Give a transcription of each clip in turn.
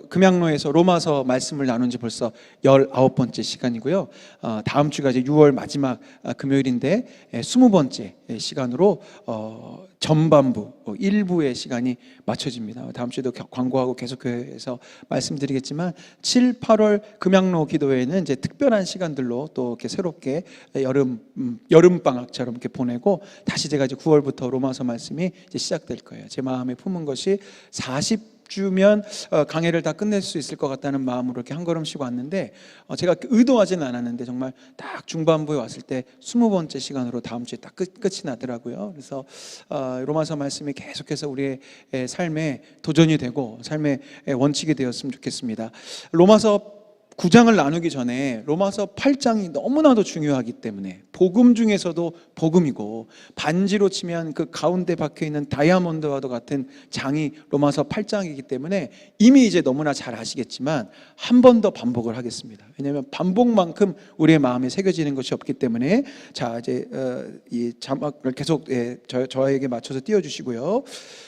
금양로에서 로마서 말씀을 나눈 지 벌써 19번째 시간이고요. 다음 주가 이제 6월 마지막 금요일인데 20번째 시간으로 전반부 1부의 시간이 맞춰집니다. 다음 주에도 광고하고 계속해서 말씀드리겠지만 7, 8월 금양로 기도회는 이제 특별한 시간들로 또 이렇게 새롭게 여름 방학처럼 이렇게 보내고, 다시 제가 이제 9월부터 로마서 말씀이 이제 시작될 거예요. 제 마음에 품은 것이 40주면 강해를 다 끝낼 수 있을 것 같다는 마음으로 이렇게 한 걸음씩 왔는데, 제가 의도하지는 않았는데 정말 딱 중반부에 왔을 때 20번째 시간으로 다음 주에 딱 끝이 나더라고요. 그래서 로마서 말씀이 계속해서 우리의 삶에 도전이 되고 삶의 원칙이 되었으면 좋겠습니다. 로마서 9장을 나누기 전에 로마서 8장이 너무나도 중요하기 때문에, 복음 중에서도 복음이고 반지로 치면 그 가운데 박혀있는 다이아몬드와도 같은 장이 로마서 8장이기 때문에 이미 이제 너무나 잘 아시겠지만 한 번 더 반복을 하겠습니다. 왜냐하면 반복만큼 우리의 마음에 새겨지는 것이 없기 때문에. 자, 이제 이 자막을 계속 저에게 맞춰서 띄워주시고요.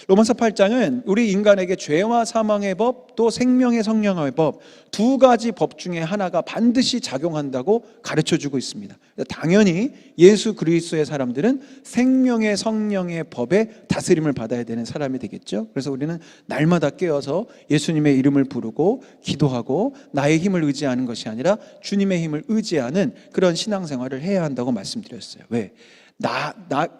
로마서 8장은 우리 인간에게 죄와 사망의 법, 또 생명의 성령의 법, 두 가지 법 중에 하나가 반드시 작용한다고 가르쳐주고 있습니다. 당연히 예수 그리스도의 사람들은 생명의 성령의 법에 다스림을 받아야 되는 사람이 되겠죠. 그래서 우리는 날마다 깨어서 예수님의 이름을 부르고 기도하고 나의 힘을 의지하는 것이 아니라 주님의 힘을 의지하는 그런 신앙생활을 해야 한다고 말씀드렸어요. 왜?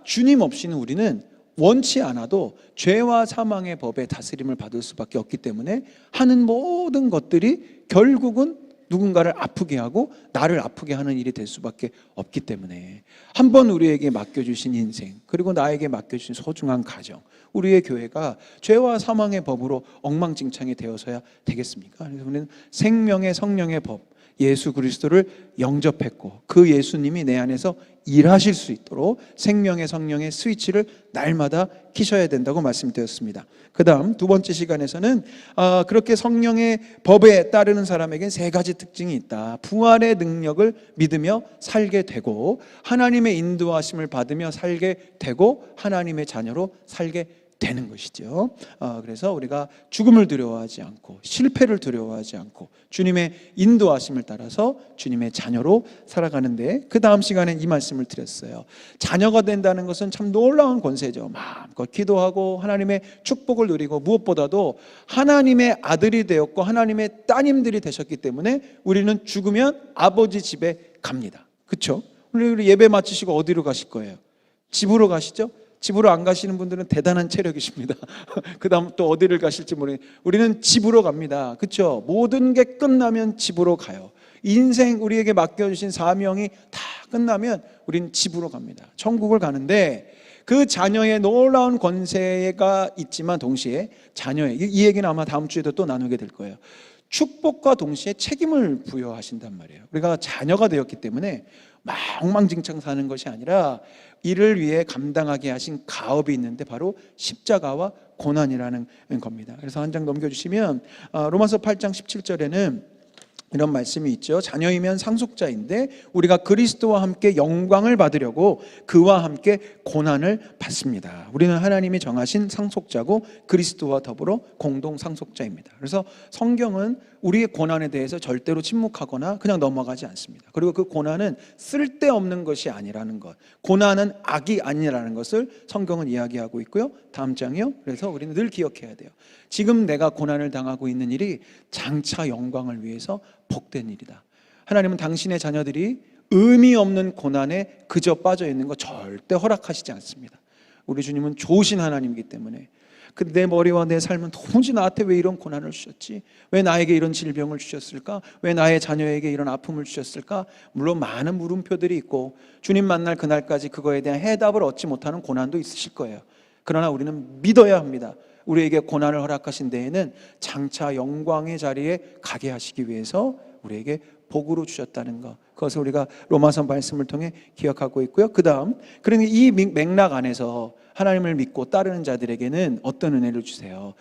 주님 없이는 우리는 원치 않아도 죄와 사망의 법에 다스림을 받을 수밖에 없기 때문에 하는 모든 것들이 결국은 누군가를 아프게 하고 나를 아프게 하는 일이 될 수밖에 없기 때문에, 한번 우리에게 맡겨주신 인생, 그리고 나에게 맡겨주신 소중한 가정, 우리의 교회가 죄와 사망의 법으로 엉망진창이 되어서야 되겠습니까? 그래서 우리는 생명의 성령의 법, 예수 그리스도를 영접했고 그 예수님이 내 안에서 일하실 수 있도록 생명의 성령의 스위치를 날마다 키셔야 된다고 말씀드렸습니다. 그 다음 두 번째 시간에서는 그렇게 성령의 법에 따르는 사람에겐 세 가지 특징이 있다. 부활의 능력을 믿으며 살게 되고, 하나님의 인도하심을 받으며 살게 되고, 하나님의 자녀로 살게 되는 것이죠. 그래서 우리가 죽음을 두려워하지 않고 실패를 두려워하지 않고 주님의 인도하심을 따라서 주님의 자녀로 살아가는데, 그 다음 시간에 이 말씀을 드렸어요. 자녀가 된다는 것은 참 놀라운 권세죠. 마음껏 기도하고 하나님의 축복을 누리고, 무엇보다도 하나님의 아들이 되었고 하나님의 따님들이 되셨기 때문에 우리는 죽으면 아버지 집에 갑니다. 그렇죠? 우리 예배 마치시고 어디로 가실 거예요? 집으로 가시죠? 집으로 안 가시는 분들은 대단한 체력이십니다. 그 다음 또 어디를 가실지 모르겠는데 우리는 집으로 갑니다. 그렇죠? 모든 게 끝나면 집으로 가요. 인생 우리에게 맡겨주신 사명이 다 끝나면 우리는 집으로 갑니다. 천국을 가는데, 그 자녀의 놀라운 권세가 있지만 동시에 자녀의, 이 얘기는 아마 다음 주에도 또 나누게 될 거예요. 축복과 동시에 책임을 부여하신단 말이에요. 우리가 자녀가 되었기 때문에 막 엉망진창 사는 것이 아니라 이를 위해 감당하게 하신 가업이 있는데 바로 십자가와 고난이라는 겁니다. 그래서 한 장 넘겨주시면 로마서 8장 17절에는 이런 말씀이 있죠. 자녀이면 상속자인데 우리가 그리스도와 함께 영광을 받으려고 그와 함께 고난을 받습니다. 우리는 하나님이 정하신 상속자고 그리스도와 더불어 공동 상속자입니다. 그래서 성경은 우리의 고난에 대해서 절대로 침묵하거나 그냥 넘어가지 않습니다. 그리고 그 고난은 쓸데없는 것이 아니라는 것, 고난은 악이 아니라는 것을 성경은 이야기하고 있고요. 다음 장이요. 그래서 우리는 늘 기억해야 돼요. 지금 내가 고난을 당하고 있는 일이 장차 영광을 위해서 복된 일이다. 하나님은 당신의 자녀들이 의미 없는 고난에 그저 빠져 있는 거 절대 허락하시지 않습니다. 우리 주님은 좋으신 하나님이기 때문에. 근데 내 머리와 내 삶은 도무지 나한테 왜 이런 고난을 주셨지? 왜 나에게 이런 질병을 주셨을까? 왜 나의 자녀에게 이런 아픔을 주셨을까? 물론 많은 물음표들이 있고 주님 만날 그날까지 그거에 대한 해답을 얻지 못하는 고난도 있으실 거예요. 그러나 우리는 믿어야 합니다. 우리에게 고난을 허락하신 데에는 장차 영광의 자리에 가게 하시기 위해서 우리에게 복으로 주셨다는 것, 그것을 우리가 로마서 말씀을 통해 기억하고 있고요. 그 다음, 그러니 이 맥락 안에서 하나님을 믿고 따르는 자들에게는 어떤 은혜를 주세요?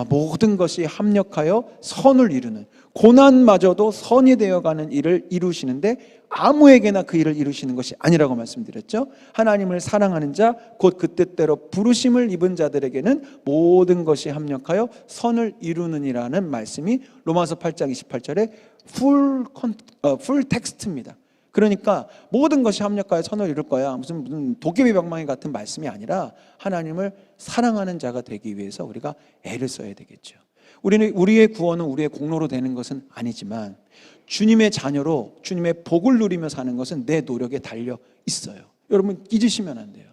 모든 것이 합력하여 선을 이루는, 고난마저도 선이 되어가는 일을 이루시는데 아무에게나 그 일을 이루시는 것이 아니라고 말씀드렸죠. 하나님을 사랑하는 자, 곧 그 뜻대로 부르심을 입은 자들에게는 모든 것이 합력하여 선을 이루느니라는 말씀이 로마서 8장 28절에 풀 텍스트입니다. 그러니까 모든 것이 합력하여 선을 이룰 거야, 무슨 도깨비 방망이 같은 말씀이 아니라 하나님을 사랑하는 자가 되기 위해서 우리가 애를 써야 되겠죠. 우리의 구원은 우리의 공로로 되는 것은 아니지만 주님의 자녀로 주님의 복을 누리며 사는 것은 내 노력에 달려 있어요. 여러분 잊으시면 안 돼요.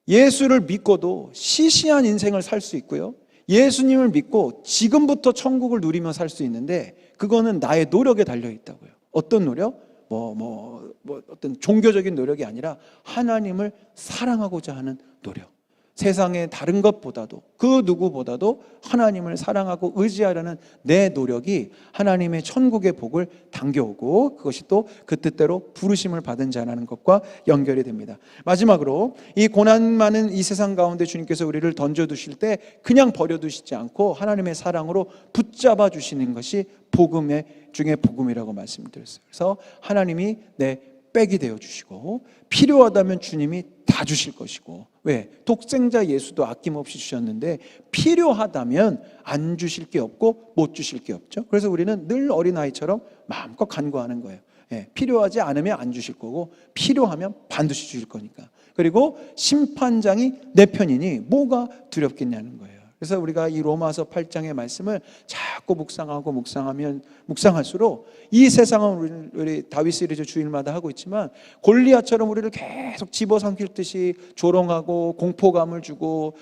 예수를 믿고도 시시한 인생을 살 수 있고요, 예수님을 믿고 지금부터 천국을 누리며 살 수 있는데 그거는 나의 노력에 달려 있다고요. 어떤 노력? 어떤 종교적인 노력이 아니라 하나님을 사랑하고자 하는 노력. 세상의 다른 것보다도 그 누구보다도 하나님을 사랑하고 의지하려는 내 노력이 하나님의 천국의 복을 당겨오고 그것이 또 그 뜻대로 부르심을 받은 자라는 것과 연결이 됩니다. 마지막으로 이 고난 많은 이 세상 가운데 주님께서 우리를 던져두실 때 그냥 버려두시지 않고 하나님의 사랑으로 붙잡아 주시는 것이 복음의 중에 복음이라고 말씀드렸어요. 그래서 하나님이 내 백이 되어 주시고 필요하다면 주님이 다 주실 것이고, 왜? 독생자 예수도 아낌없이 주셨는데 필요하다면 안 주실 게 없고 못 주실 게 없죠. 그래서 우리는 늘 어린아이처럼 마음껏 간구하는 거예요. 필요하지 않으면 안 주실 거고 필요하면 반드시 주실 거니까. 그리고 심판장이 내 편이니 뭐가 두렵겠냐는 거예요. 그래서 우리가 이 로마서 8장의 말씀을 자꾸 묵상할수록 이 세상은 우리 다윗 시리즈 주일마다 하고 있지만 골리앗처럼 우리를 계속 집어삼킬 듯이 조롱하고 공포감을 주고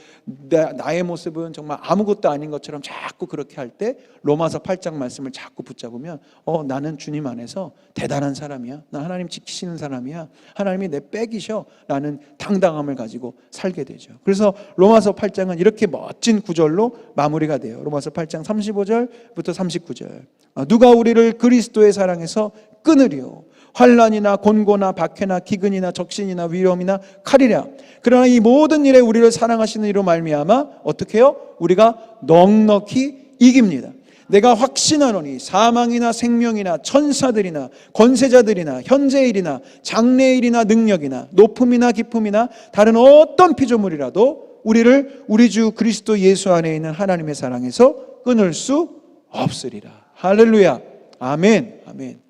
나의 모습은 정말 아무것도 아닌 것처럼 자꾸 그렇게 할 때 로마서 8장 말씀을 자꾸 붙잡으면 나는 주님 안에서 대단한 사람이야, 난 하나님 지키시는 사람이야, 하나님이 내 백이셔 라는 당당함을 가지고 살게 되죠. 그래서 로마서 8장은 이렇게 멋진 구절로 마무리가 돼요. 로마서 8장 35절부터 39절. 누가 우리를 그리스도의 사랑에서 끊으리요? 환난이나 곤고나 박해나 기근이나 적신이나 위험이나 칼이랴. 그러나 이 모든 일에 우리를 사랑하시는 이로 말미암아 어떻게 해요? 우리가 넉넉히 이깁니다. 내가 확신하노니 사망이나 생명이나 천사들이나 권세자들이나 현재일이나 장래일이나 능력이나 높음이나 깊음이나 다른 어떤 피조물이라도 우리를 우리 주 그리스도 예수 안에 있는 하나님의 사랑에서 끊을 수 없으리라. 할렐루야. 아멘. 아멘.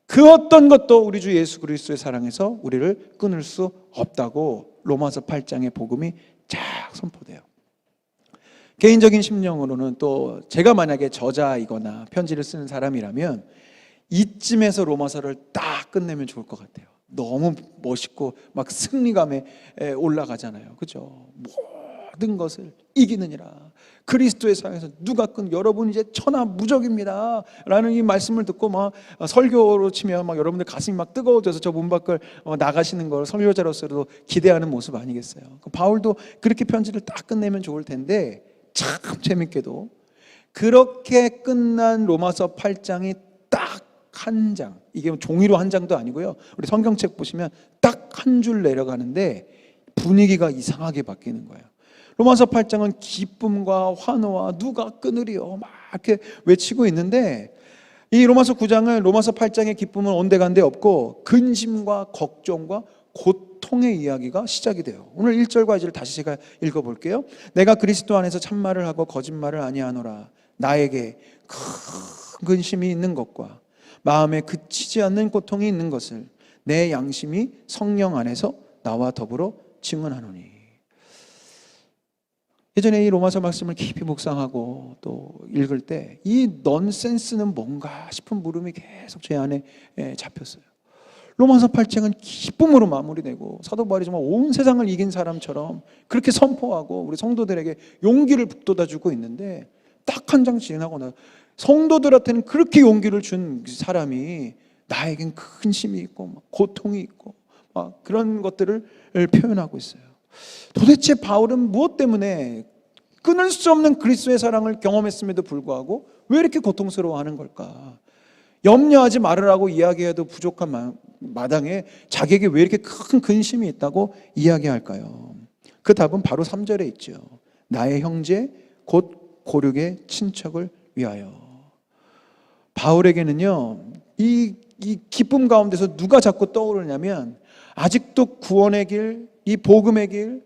그 어떤 것도 우리 주 예수 그리스도의 사랑에서 우리를 끊을 수 없다고 로마서 8장의 복음이 쫙 선포돼요. 개인적인 심령으로는 또 제가 만약에 저자이거나 편지를 쓰는 사람이라면 이쯤에서 로마서를 딱 끝내면 좋을 것 같아요. 너무 멋있고 막 승리감에 올라가잖아요. 그죠? 모든 것을 이기느니라. 그리스도의 사랑에서 누가 여러분 이제 천하무적입니다 라는 이 말씀을 듣고 막 설교로 치면 막 여러분들 가슴이 막 뜨거워져서 저 문 밖을 나가시는 걸 설교자로서도 기대하는 모습 아니겠어요? 바울도 그렇게 편지를 딱 끝내면 좋을 텐데 참 재밌게도 그렇게 끝난 로마서 8장이 딱 한 장, 이게 종이로 한 장도 아니고요, 우리 성경책 보시면 딱 한 줄 내려가는데 분위기가 이상하게 바뀌는 거예요. 로마서 8장은 기쁨과 환호와 누가 끊으리요 막 이렇게 외치고 있는데 이 로마서 9장은 로마서 8장의 기쁨은 온데간데 없고 근심과 걱정과 고통의 이야기가 시작이 돼요. 오늘 1절과 2절을 다시 제가 읽어볼게요. 내가 그리스도 안에서 참말을 하고 거짓말을 아니하노라. 나에게 큰 근심이 있는 것과 마음에 그치지 않는 고통이 있는 것을 내 양심이 성령 안에서 나와 더불어 증언하노니. 예전에 이 로마서 말씀을 깊이 묵상하고 또 읽을 때 이 넌센스는 뭔가 싶은 물음이 계속 제 안에 잡혔어요. 로마서 8장은 기쁨으로 마무리되고 사도 바울이 정말 온 세상을 이긴 사람처럼 그렇게 선포하고 우리 성도들에게 용기를 북돋아주고 있는데 딱 한 장 지나고 나 성도들한테는 그렇게 용기를 준 사람이 나에겐 근심이 있고 고통이 있고 그런 것들을 표현하고 있어요. 도대체 바울은 무엇 때문에 끊을 수 없는 그리스도의 사랑을 경험했음에도 불구하고 왜 이렇게 고통스러워하는 걸까? 염려하지 말으라고 이야기해도 부족한 마당에 자기에게 왜 이렇게 큰 근심이 있다고 이야기할까요? 그 답은 바로 3절에 있죠. 나의 형제 곧 고륙의 친척을 위하여. 바울에게는요, 이 기쁨 가운데서 누가 자꾸 떠오르냐면 아직도 구원의 길, 이 복음의 길,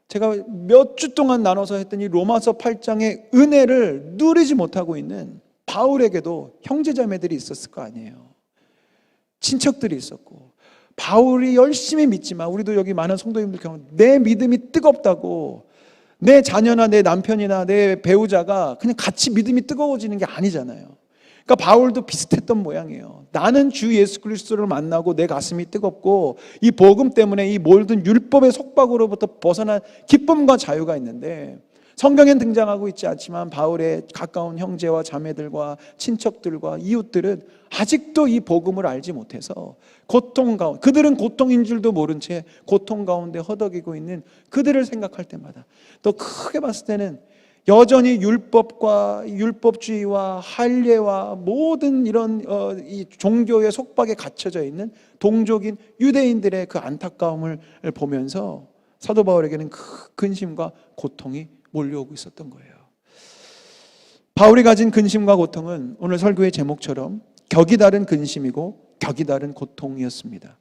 제가 몇 주 동안 나눠서 했더니 로마서 8장의 은혜를 누리지 못하고 있는 바울에게도 형제자매들이 있었을 거 아니에요. 친척들이 있었고, 바울이 열심히 믿지만 우리도 여기 많은 성도님들 경우 내 믿음이 뜨겁다고 내 자녀나 내 남편이나 내 배우자가 그냥 같이 믿음이 뜨거워지는 게 아니잖아요. 그러니까 바울도 비슷했던 모양이에요. 나는 주 예수 그리스도를 만나고 내 가슴이 뜨겁고 이 복음 때문에 이 모든 율법의 속박으로부터 벗어난 기쁨과 자유가 있는데, 성경엔 등장하고 있지 않지만 바울의 가까운 형제와 자매들과 친척들과 이웃들은 아직도 이 복음을 알지 못해서 고통 가운데, 그들은 고통인 줄도 모른 채 고통 가운데 허덕이고 있는 그들을 생각할 때마다, 더 크게 봤을 때는 여전히 율법과 율법주의와 할례와 모든 이런 이 종교의 속박에 갇혀져 있는 동족인 유대인들의 그 안타까움을 보면서 사도 바울에게는 큰 근심과 고통이 몰려오고 있었던 거예요. 바울이 가진 근심과 고통은 오늘 설교의 제목처럼 격이 다른 근심이고 격이 다른 고통이었습니다.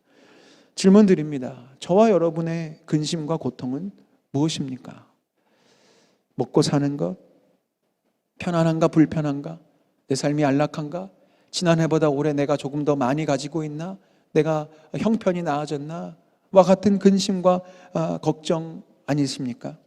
질문 드립니다. 저와 여러분의 근심과 고통은 무엇입니까? 먹고 사는 것? 편안한가 불편한가? 내 삶이 안락한가? 지난해보다 올해 내가 조금 더 많이 가지고 있나? 내가 형편이 나아졌나? 와 같은 근심과 걱정 아니십니까?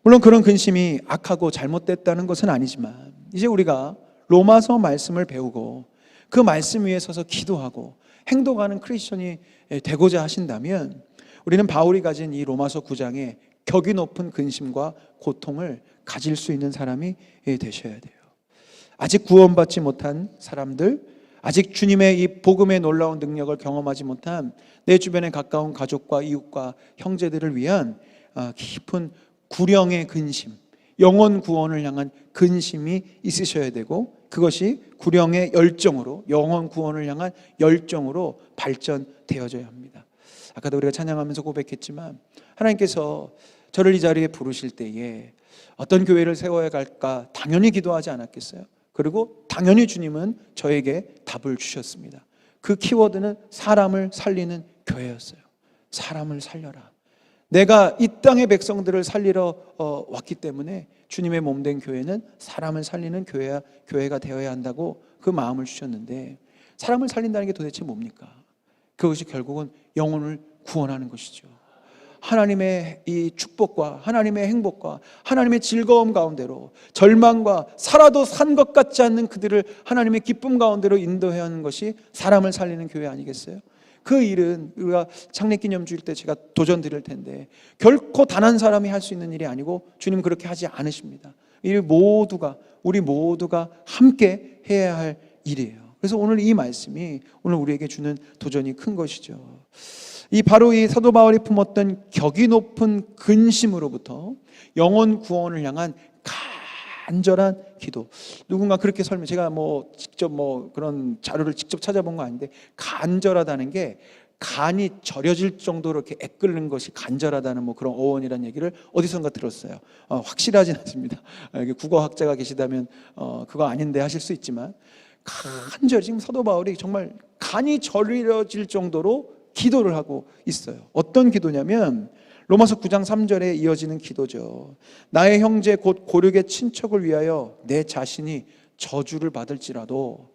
물론 그런 근심이 악하고 잘못됐다는 것은 아니지만, 이제 우리가 로마서 말씀을 배우고 그 말씀 위에 서서 기도하고 행동하는 크리스천이 되고자 하신다면 우리는 바울이 가진 이 로마서 9장에 격이 높은 근심과 고통을 가질 수 있는 사람이 되셔야 돼요. 아직 구원받지 못한 사람들, 아직 주님의 이 복음의 놀라운 능력을 경험하지 못한 내 주변에 가까운 가족과 이웃과 형제들을 위한 깊은 구령의 근심, 영혼 구원을 향한 근심이 있으셔야 되고, 그것이 구령의 열정으로, 영혼 구원을 향한 열정으로 발전되어져야 합니다. 아까도 우리가 찬양하면서 고백했지만 하나님께서 저를 이 자리에 부르실 때에 어떤 교회를 세워야 할까 당연히 기도하지 않았겠어요? 그리고 당연히 주님은 저에게 답을 주셨습니다. 그 키워드는 사람을 살리는 교회였어요. 사람을 살려라. 내가 이 땅의 백성들을 살리러 왔기 때문에 주님의 몸된 교회는 사람을 살리는 교회가 되어야 한다고 그 마음을 주셨는데, 사람을 살린다는 게 도대체 뭡니까? 그것이 결국은 영혼을 구원하는 것이죠. 하나님의 이 축복과 하나님의 행복과 하나님의 즐거움 가운데로, 절망과 살아도 산 것 같지 않는 그들을 하나님의 기쁨 가운데로 인도해야 하는 것이 사람을 살리는 교회 아니겠어요? 그 일은 우리가 창립기념주일 때 제가 도전 드릴 텐데 결코 단 한 사람이 할 수 있는 일이 아니고 주님 그렇게 하지 않으십니다. 우리 모두가 함께 해야 할 일이에요. 그래서 오늘 이 말씀이 오늘 우리에게 주는 도전이 큰 것이죠. 바로 이 사도 바울이 품었던 격이 높은 근심으로부터 영혼 구원을 향한 간절한 기도. 누군가 그렇게 제가 직접 그런 자료를 직접 찾아본 거 아닌데, 간절하다는 게 간이 절여질 정도로 이렇게 애끓는 것이 간절하다는 그런 어원이라는 얘기를 어디선가 들었어요. 확실하진 않습니다. 국어학자가 계시다면 그거 아닌데 하실 수 있지만, 간절히 지금 사도 바울이 정말 간이 절여질 정도로 기도를 하고 있어요. 어떤 기도냐면 로마서 9장 3절에 이어지는 기도죠. 나의 형제 곧 고륙의 친척을 위하여 내 자신이 저주를 받을지라도,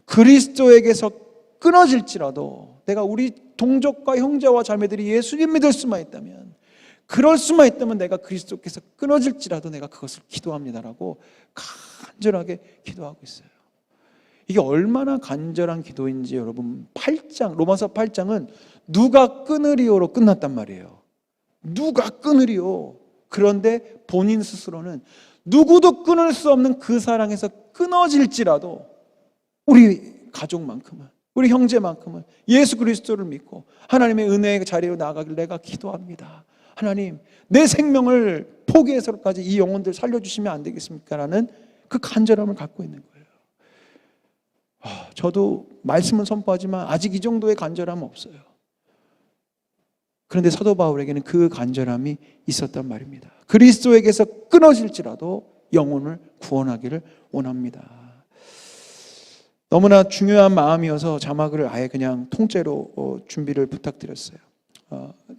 그리스도에게서 끊어질지라도, 내가 우리 동족과 형제와 자매들이 예수님 믿을 수만 있다면, 그럴 수만 있다면 내가 그리스도께서 끊어질지라도 내가 그것을 기도합니다라고 간절하게 기도하고 있어요. 이게 얼마나 간절한 기도인지 여러분, 로마서 8장은 누가 끊으리오로 끝났단 말이에요. 누가 끊으리오. 그런데 본인 스스로는 누구도 끊을 수 없는 그 사랑에서 끊어질지라도 우리 가족만큼은, 우리 형제만큼은 예수 그리스도를 믿고 하나님의 은혜의 자리로 나아가길 내가 기도합니다. 하나님, 내 생명을 포기해서까지 이 영혼들 살려주시면 안 되겠습니까? 라는 그 간절함을 갖고 있는 거예요. 저도 말씀은 선포하지만 아직 이 정도의 간절함은 없어요. 그런데 사도 바울에게는 그 간절함이 있었단 말입니다. 그리스도에게서 끊어질지라도 영혼을 구원하기를 원합니다. 너무나 중요한 마음이어서 자막을 아예 그냥 통째로 준비를 부탁드렸어요.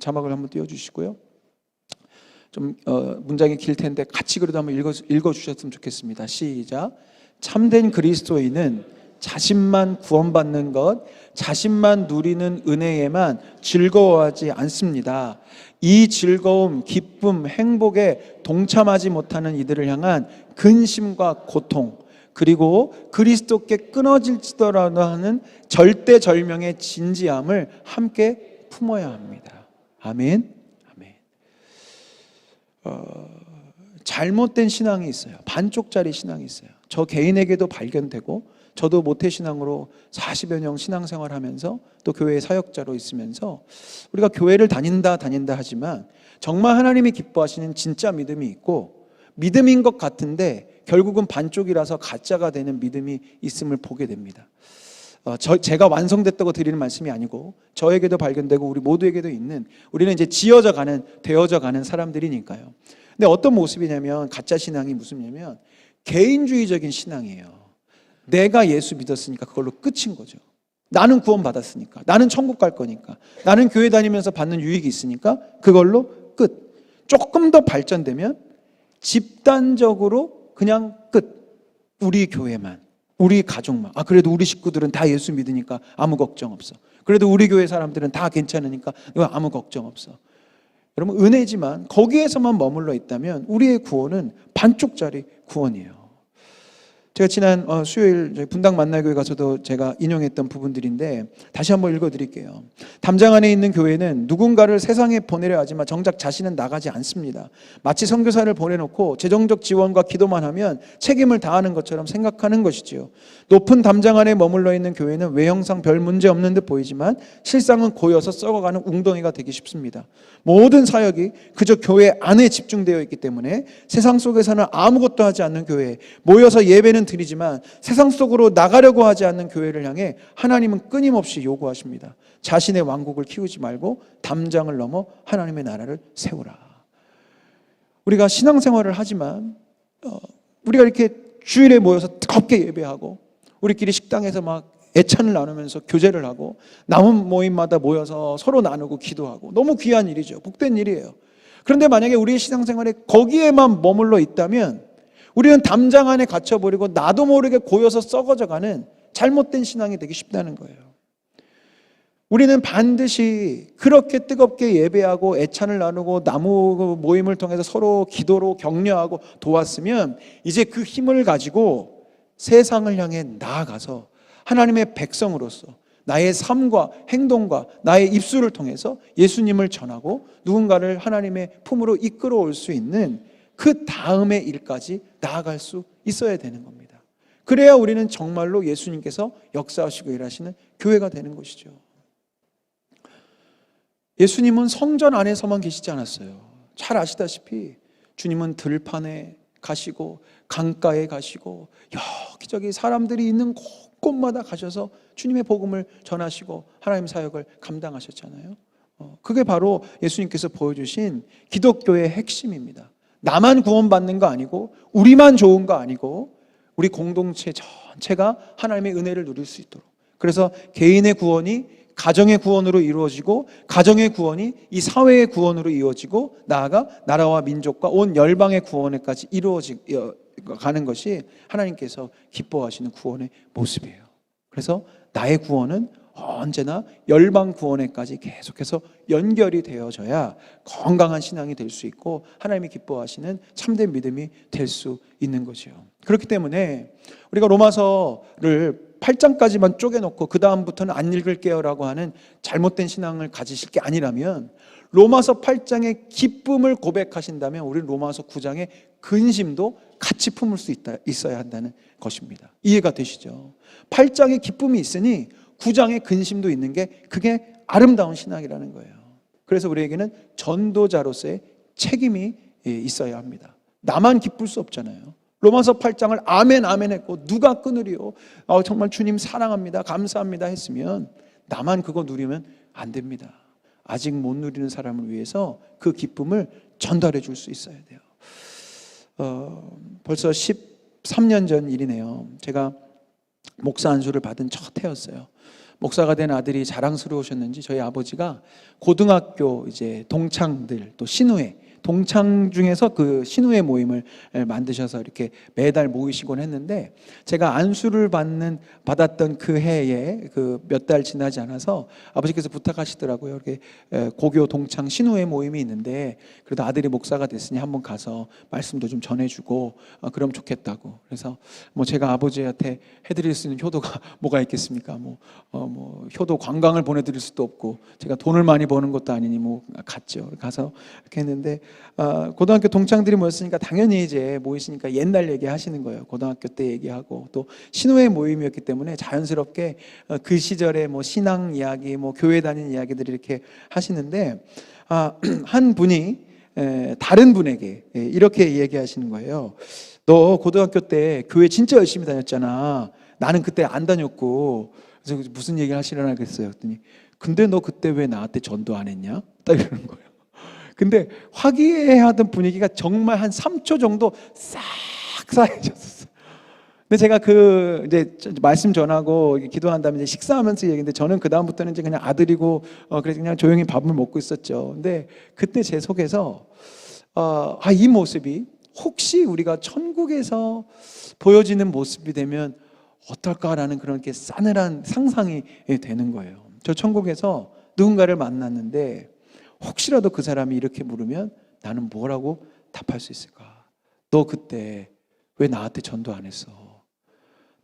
자막을 한번 띄워주시고요. 좀 문장이 길 텐데 같이 그래도 한번 읽어주셨으면 좋겠습니다. 시작. 참된 그리스도인은 자신만 구원받는 것, 자신만 누리는 은혜에만 즐거워하지 않습니다. 이 즐거움, 기쁨, 행복에 동참하지 못하는 이들을 향한 근심과 고통, 그리고 그리스도께 끊어질지더라도 하는 절대절명의 진지함을 함께 품어야 합니다. 아멘. 아멘. 잘못된 신앙이 있어요. 반쪽짜리 신앙이 있어요. 저 개인에게도 발견되고 저도 모태신앙으로 40여 년 신앙생활하면서 또 교회 사역자로 있으면서 우리가 교회를 다닌다 하지만 정말 하나님이 기뻐하시는 진짜 믿음이 있고 믿음인 것 같은데 결국은 반쪽이라서 가짜가 되는 믿음이 있음을 보게 됩니다. 제가 완성됐다고 드리는 말씀이 아니고 저에게도 발견되고 우리 모두에게도 있는, 우리는 이제 되어져 가는 사람들이니까요. 근데 어떤 모습이냐면 가짜 신앙이 무슨냐면 개인주의적인 신앙이에요. 내가 예수 믿었으니까 그걸로 끝인 거죠. 나는 구원받았으니까, 나는 천국 갈 거니까, 나는 교회 다니면서 받는 유익이 있으니까 그걸로 끝. 조금 더 발전되면 집단적으로 그냥 끝. 우리 교회만, 우리 가족만. 그래도 우리 식구들은 다 예수 믿으니까 아무 걱정 없어. 그래도 우리 교회 사람들은 다 괜찮으니까 아무 걱정 없어. 여러분, 은혜지만 거기에서만 머물러 있다면 우리의 구원은 반쪽짜리 구원이에요. 제가 지난 수요일 분당 만날교회 가서도 제가 인용했던 부분들인데 다시 한번 읽어드릴게요. 담장 안에 있는 교회는 누군가를 세상에 보내려 하지만 정작 자신은 나가지 않습니다. 마치 선교사를 보내놓고 재정적 지원과 기도만 하면 책임을 다하는 것처럼 생각하는 것이지요. 높은 담장 안에 머물러 있는 교회는 외형상 별 문제 없는 듯 보이지만 실상은 고여서 썩어가는 웅덩이가 되기 쉽습니다. 모든 사역이 그저 교회 안에 집중되어 있기 때문에 세상 속에서는 아무것도 하지 않는 교회, 모여서 예배는 드리지만 세상 속으로 나가려고 하지 않는 교회를 향해 하나님은 끊임없이 요구하십니다. 자신의 왕국을 키우지 말고 담장을 넘어 하나님의 나라를 세우라. 우리가 신앙생활을 하지만 우리가 이렇게 주일에 모여서 뜨겁게 예배하고 우리끼리 식당에서 막 애찬을 나누면서 교제를 하고 남은 모임마다 모여서 서로 나누고 기도하고 너무 귀한 일이죠. 복된 일이에요. 그런데 만약에 우리의 신앙생활에 거기에만 머물러 있다면 우리는 담장 안에 갇혀버리고 나도 모르게 고여서 썩어져가는 잘못된 신앙이 되기 쉽다는 거예요. 우리는 반드시 그렇게 뜨겁게 예배하고 애찬을 나누고 나무 모임을 통해서 서로 기도로 격려하고 도왔으면 이제 그 힘을 가지고 세상을 향해 나아가서 하나님의 백성으로서 나의 삶과 행동과 나의 입술을 통해서 예수님을 전하고 누군가를 하나님의 품으로 이끌어올 수 있는 그 다음의 일까지 나아갈 수 있어야 되는 겁니다. 그래야 우리는 정말로 예수님께서 역사하시고 일하시는 교회가 되는 것이죠. 예수님은 성전 안에서만 계시지 않았어요. 잘 아시다시피 주님은 들판에 가시고 강가에 가시고 여기저기 사람들이 있는 곳곳마다 가셔서 주님의 복음을 전하시고 하나님 사역을 감당하셨잖아요. 그게 바로 예수님께서 보여주신 기독교의 핵심입니다. 나만 구원받는 거 아니고 우리만 좋은 거 아니고 우리 공동체 전체가 하나님의 은혜를 누릴 수 있도록, 그래서 개인의 구원이 가정의 구원으로 이루어지고 가정의 구원이 이 사회의 구원으로 이루어지고 나아가 나라와 민족과 온 열방의 구원에까지 이루어가는 것이 하나님께서 기뻐하시는 구원의 모습이에요. 그래서 나의 구원은 언제나 열방 구원에까지 계속해서 연결이 되어져야 건강한 신앙이 될 수 있고 하나님이 기뻐하시는 참된 믿음이 될 수 있는 거죠. 그렇기 때문에 우리가 로마서를 8장까지만 쪼개놓고 그 다음부터는 안 읽을게요 라고 하는 잘못된 신앙을 가지실 게 아니라면 로마서 8장의 기쁨을 고백하신다면 우리는 로마서 9장의 근심도 같이 품을 수 있어야 한다는 것입니다. 이해가 되시죠? 8장의 기쁨이 있으니 9장의 근심도 있는 게 그게 아름다운 신앙이라는 거예요. 그래서 우리에게는 전도자로서의 책임이 있어야 합니다. 나만 기쁠 수 없잖아요. 로마서 8장을 아멘 아멘 했고 누가 끊으리요? 정말 주님 사랑합니다 감사합니다 했으면 나만 그거 누리면 안 됩니다. 아직 못 누리는 사람을 위해서 그 기쁨을 전달해 줄 수 있어야 돼요. 벌써 13년 전 일이네요. 제가 목사 안수를 받은 첫 해였어요. 목사가 된 아들이 자랑스러우셨는지 저희 아버지가 고등학교 이제 동창들 또 신우회 동창 중에서 그 신우회 모임을 만드셔서 이렇게 매달 모이시곤 했는데, 제가 안수를 받았던 그 해에 그 몇 달 지나지 않아서 아버지께서 부탁하시더라고요. 이렇게 고교 동창 신우회 모임이 있는데 그래도 아들이 목사가 됐으니 한번 가서 말씀도 좀 전해주고 그럼 좋겠다고. 그래서 뭐 제가 아버지한테 해드릴 수 있는 효도가 뭐가 있겠습니까? 뭐 효도 관광을 보내드릴 수도 없고 제가 돈을 많이 버는 것도 아니니 뭐 갔죠. 가서 이렇게 했는데 고등학교 동창들이 모였으니까 당연히 이제 모이시니까 옛날 얘기 하시는 거예요. 고등학교 때 얘기하고 또 신우회 모임이었기 때문에 자연스럽게 그 시절에 뭐 신앙 이야기, 뭐 교회 다니는 이야기들을 이렇게 하시는데 한 분이 다른 분에게 이렇게 얘기하시는 거예요. 너 고등학교 때 교회 진짜 열심히 다녔잖아. 나는 그때 안 다녔고. 그래서 무슨 얘기를 하시려나 그랬어요. 그랬더니 근데 너 그때 왜 나한테 전도 안 했냐? 딱 이러는 거예요. 근데 화기애애하던 분위기가 정말 한 3초 정도 싹 사라졌어요. 근데 제가 이제 말씀 전하고 기도한 다음에 이제 식사하면서 얘기했는데, 저는 그 다음부터는 이제 그냥 아들이고 그래서 그냥 조용히 밥을 먹고 있었죠. 근데 그때 제 속에서 이 모습이 혹시 우리가 천국에서 보여지는 모습이 되면 어떨까라는 그런 게 싸늘한 상상이 되는 거예요. 저 천국에서 누군가를 만났는데 혹시라도 그 사람이 이렇게 물으면 나는 뭐라고 답할 수 있을까? 너 그때 왜 나한테 전도 안 했어?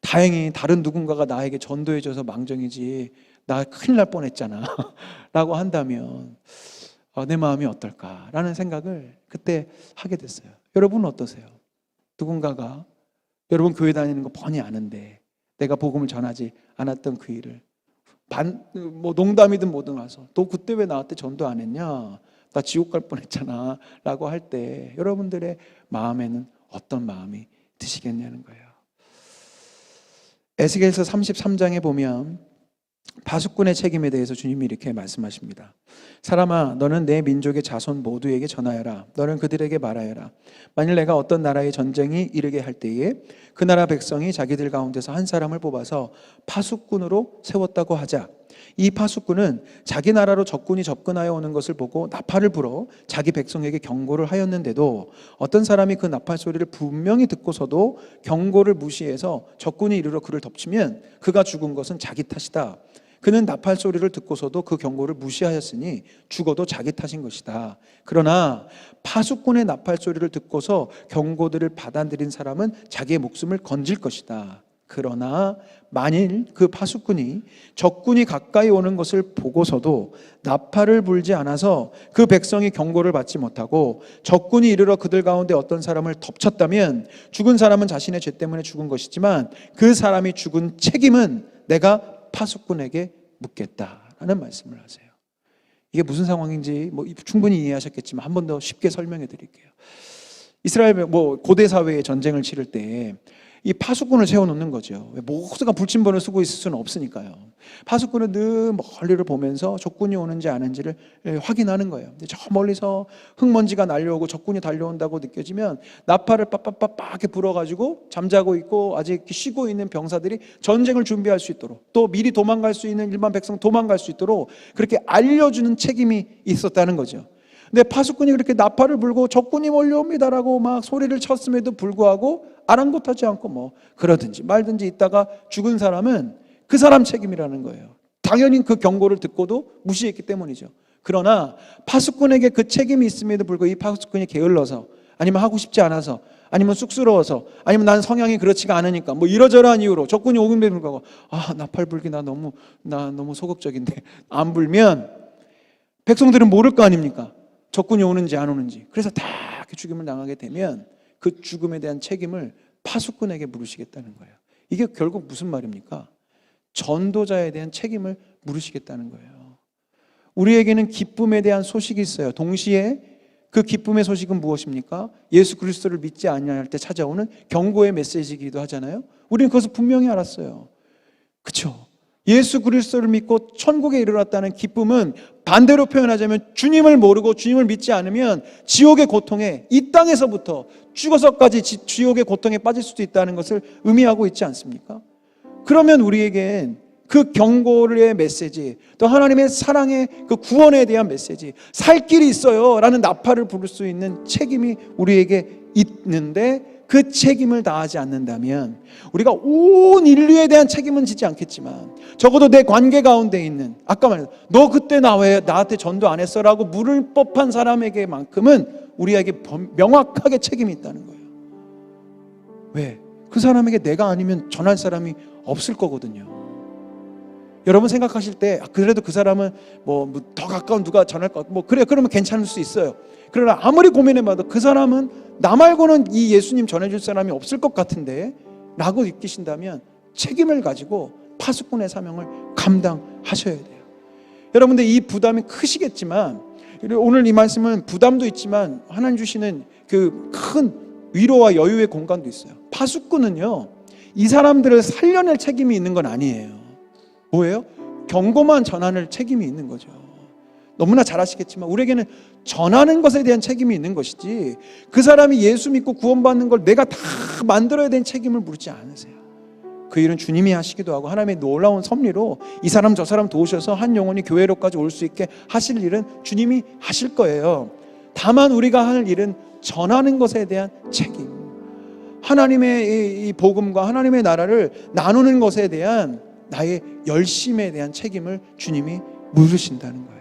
다행히 다른 누군가가 나에게 전도해줘서 망정이지 나 큰일 날 뻔했잖아 라고 한다면 내 마음이 어떨까라는 생각을 그때 하게 됐어요. 여러분은 어떠세요? 누군가가 여러분 교회 다니는 거 뻔히 아는데 내가 복음을 전하지 않았던 그 일을 뭐 농담이든 뭐든 와서 너 그때 왜 나한테 전도 안 했냐? 나 지옥 갈 뻔했잖아 라고 할 때 여러분들의 마음에는 어떤 마음이 드시겠냐는 거예요. 에스겔서 33장에 보면 파수꾼의 책임에 대해서 주님이 이렇게 말씀하십니다. 사람아, 너는 내 민족의 자손 모두에게 전하여라. 너는 그들에게 말하여라. 만일 내가 어떤 나라의 전쟁이 이르게 할 때에 그 나라 백성이 자기들 가운데서 한 사람을 뽑아서 파수꾼으로 세웠다고 하자. 이 파수꾼은 자기 나라로 적군이 접근하여 오는 것을 보고 나팔을 불어 자기 백성에게 경고를 하였는데도 어떤 사람이 그 나팔 소리를 분명히 듣고서도 경고를 무시해서 적군이 이르러 그를 덮치면 그가 죽은 것은 자기 탓이다. 그는 나팔 소리를 듣고서도 그 경고를 무시하였으니 죽어도 자기 탓인 것이다. 그러나 파수꾼의 나팔 소리를 듣고서 경고들을 받아들인 사람은 자기의 목숨을 건질 것이다. 그러나 만일 그 파수꾼이 적군이 가까이 오는 것을 보고서도 나팔을 불지 않아서 그 백성이 경고를 받지 못하고 적군이 이르러 그들 가운데 어떤 사람을 덮쳤다면 죽은 사람은 자신의 죄 때문에 죽은 것이지만 그 사람이 죽은 책임은 내가 파수꾼에게 묻겠다라는 말씀을 하세요. 이게 무슨 상황인지 뭐 충분히 이해하셨겠지만 한 번 더 쉽게 설명해 드릴게요. 이스라엘 고대 사회의 전쟁을 치를 때 이 파수꾼을 세워놓는 거죠. 모두가 불침번을 쓰고 있을 수는 없으니까요. 파수꾼은 늘 멀리를 보면서 적군이 오는지 아는지를 확인하는 거예요. 근데 저 멀리서 흙먼지가 날려오고 적군이 달려온다고 느껴지면 나팔을 빠빠빠빠 이렇게 불어가지고 잠자고 있고 아직 쉬고 있는 병사들이 전쟁을 준비할 수 있도록, 또 미리 도망갈 수 있는 일반 백성 도망갈 수 있도록 그렇게 알려주는 책임이 있었다는 거죠. 근데 파수꾼이 그렇게 나팔을 불고 적군이 몰려옵니다라고 막 소리를 쳤음에도 불구하고 아랑곳하지 않고 뭐 그러든지 말든지 있다가 죽은 사람은 그 사람 책임이라는 거예요. 당연히 그 경고를 듣고도 무시했기 때문이죠. 그러나 파수꾼에게 그 책임이 있음에도 불구하고 이 파수꾼이 게을러서, 아니면 하고 싶지 않아서, 아니면 쑥스러워서, 아니면 난 성향이 그렇지가 않으니까 뭐 이러저러한 이유로 적군이 오금에 불구하고 나팔 불기 나 너무 소극적인데 안 불면 백성들은 모를 거 아닙니까? 적군이 오는지 안 오는지. 그래서 다 죽임을 당하게 되면 그 죽음에 대한 책임을 파수꾼에게 물으시겠다는 거예요. 이게 결국 무슨 말입니까? 전도자에 대한 책임을 물으시겠다는 거예요. 우리에게는 기쁨에 대한 소식이 있어요. 동시에 그 기쁨의 소식은 무엇입니까? 예수 그리스도를 믿지 아니할 때 찾아오는 경고의 메시지이기도 하잖아요. 우리는 그것을 분명히 알았어요. 그렇죠? 예수 그리스도를 믿고 천국에 이르렀다는 기쁨은 반대로 표현하자면 주님을 모르고 주님을 믿지 않으면 지옥의 고통에, 이 땅에서부터 죽어서까지 지옥의 고통에 빠질 수도 있다는 것을 의미하고 있지 않습니까? 그러면 우리에겐 그 경고의 메시지, 또 하나님의 사랑의 그 구원에 대한 메시지, 살 길이 있어요 라는 나팔을 부를 수 있는 책임이 우리에게 있는데, 그 책임을 다하지 않는다면 우리가 온 인류에 대한 책임은 지지 않겠지만 적어도 내 관계 가운데 있는, 아까 말했던 너 그때 왜 나한테 전도 안 했어 라고 물을 법한 사람에게만큼은 우리에게 명확하게 책임이 있다는 거예요. 왜? 그 사람에게 내가 아니면 전할 사람이 없을 거거든요. 여러분 생각하실 때 그래도 그 사람은 뭐 더 가까운 누가 전할 것 같고 그래, 그러면 괜찮을 수 있어요. 그러나 아무리 고민해봐도 그 사람은 나 말고는 이 예수님 전해줄 사람이 없을 것 같은데 라고 느끼신다면 책임을 가지고 파수꾼의 사명을 감당하셔야 돼요. 여러분들 이 부담이 크시겠지만, 오늘 이 말씀은 부담도 있지만 하나님 주시는 그 큰 위로와 여유의 공간도 있어요. 파수꾼은요, 이 사람들을 살려낼 책임이 있는 건 아니에요. 뭐예요? 경고만 전하는 책임이 있는 거죠. 너무나 잘 아시겠지만 우리에게는 전하는 것에 대한 책임이 있는 것이지, 그 사람이 예수 믿고 구원받는 걸 내가 다 만들어야 되는 책임을 물지 않으세요. 그 일은 주님이 하시기도 하고 하나님의 놀라운 섭리로 이 사람 저 사람 도우셔서 한 영혼이 교회로까지 올 수 있게 하실 일은 주님이 하실 거예요. 다만 우리가 할 일은 전하는 것에 대한 책임, 하나님의 이 복음과 하나님의 나라를 나누는 것에 대한 나의 열심에 대한 책임을 주님이 물으신다는 거예요.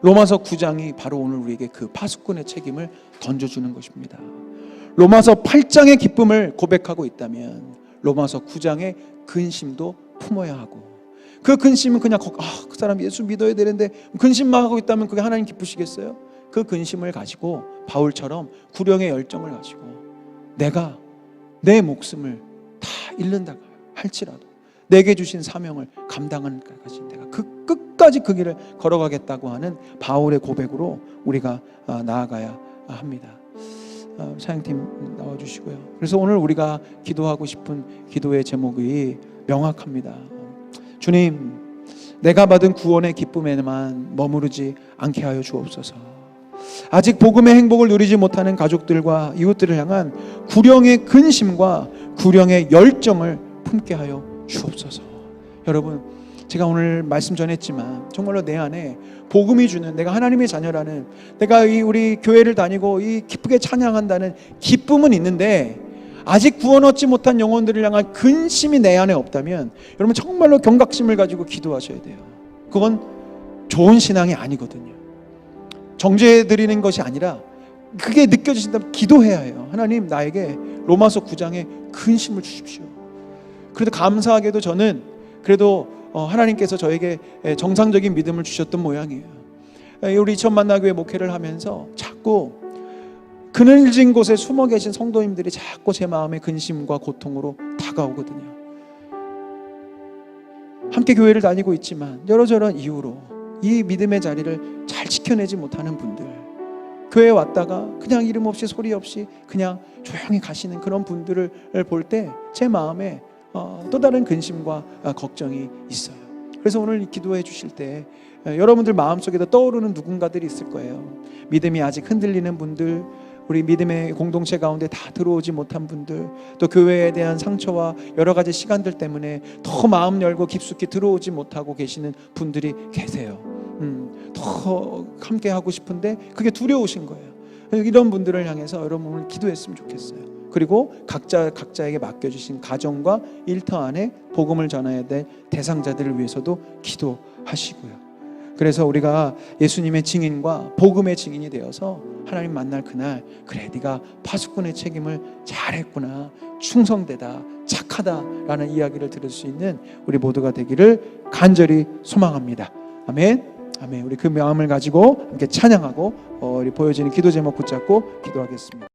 로마서 9장이 바로 오늘 우리에게 그 파수꾼의 책임을 던져주는 것입니다. 로마서 8장의 기쁨을 고백하고 있다면 로마서 9장의 근심도 품어야 하고, 그 근심은 그냥 그 사람 예수 믿어야 되는데 근심만 하고 있다면 그게 하나님 기쁘시겠어요? 그 근심을 가지고 바울처럼 구령의 열정을 가지고 내가 내 목숨을 다 잃는다 할지라도 내게 주신 사명을 감당하는 것까지 내가 끝까지 그 길을 걸어가겠다고 하는 바울의 고백으로 우리가 나아가야 합니다. 사역팀 나와주시고요. 그래서 오늘 우리가 기도하고 싶은 기도의 제목이 명확합니다. 주님, 내가 받은 구원의 기쁨에만 머무르지 않게 하여 주옵소서. 아직 복음의 행복을 누리지 못하는 가족들과 이웃들을 향한 구령의 근심과 구령의 열정을 품게 하여 주옵소서. 여러분, 제가 오늘 말씀 전했지만 정말로 내 안에 복음이 주는, 내가 하나님의 자녀라는, 내가 우리 교회를 다니고 이 기쁘게 찬양한다는 기쁨은 있는데 아직 구원 얻지 못한 영혼들을 향한 근심이 내 안에 없다면 여러분 정말로 경각심을 가지고 기도하셔야 돼요. 그건 좋은 신앙이 아니거든요. 정죄해드리는 것이 아니라 그게 느껴지신다면 기도해야 해요. 하나님, 나에게 로마서 9장에 근심을 주십시오. 그래도 감사하게도 저는 그래도 하나님께서 저에게 정상적인 믿음을 주셨던 모양이에요. 우리 이천 만나교회 목회를 하면서 자꾸 그늘진 곳에 숨어 계신 성도님들이 자꾸 제 마음의 근심과 고통으로 다가오거든요. 함께 교회를 다니고 있지만 여러저런 이유로 이 믿음의 자리를 잘 지켜내지 못하는 분들, 교회에 왔다가 그냥 이름 없이 소리 없이 그냥 조용히 가시는 그런 분들을 볼 때 제 마음에 또 다른 근심과 걱정이 있어요. 그래서 오늘 기도해 주실 때 여러분들 마음속에도 떠오르는 누군가들이 있을 거예요. 믿음이 아직 흔들리는 분들, 우리 믿음의 공동체 가운데 다 들어오지 못한 분들, 또 교회에 대한 상처와 여러 가지 시간들 때문에 더 마음 열고 깊숙이 들어오지 못하고 계시는 분들이 계세요. 더 함께 하고 싶은데 그게 두려우신 거예요. 이런 분들을 향해서 여러분 오늘 기도했으면 좋겠어요. 그리고 각자에게 맡겨주신 가정과 일터 안에 복음을 전해야 될 대상자들을 위해서도 기도하시고요. 그래서 우리가 예수님의 증인과 복음의 증인이 되어서 하나님 만날 그날, 그래 네가 파수꾼의 책임을 잘했구나, 충성되다, 착하다라는 이야기를 들을 수 있는 우리 모두가 되기를 간절히 소망합니다. 아멘. 아멘. 우리 그 마음을 가지고 함께 찬양하고 우리 보여지는 기도 제목 붙잡고 기도하겠습니다.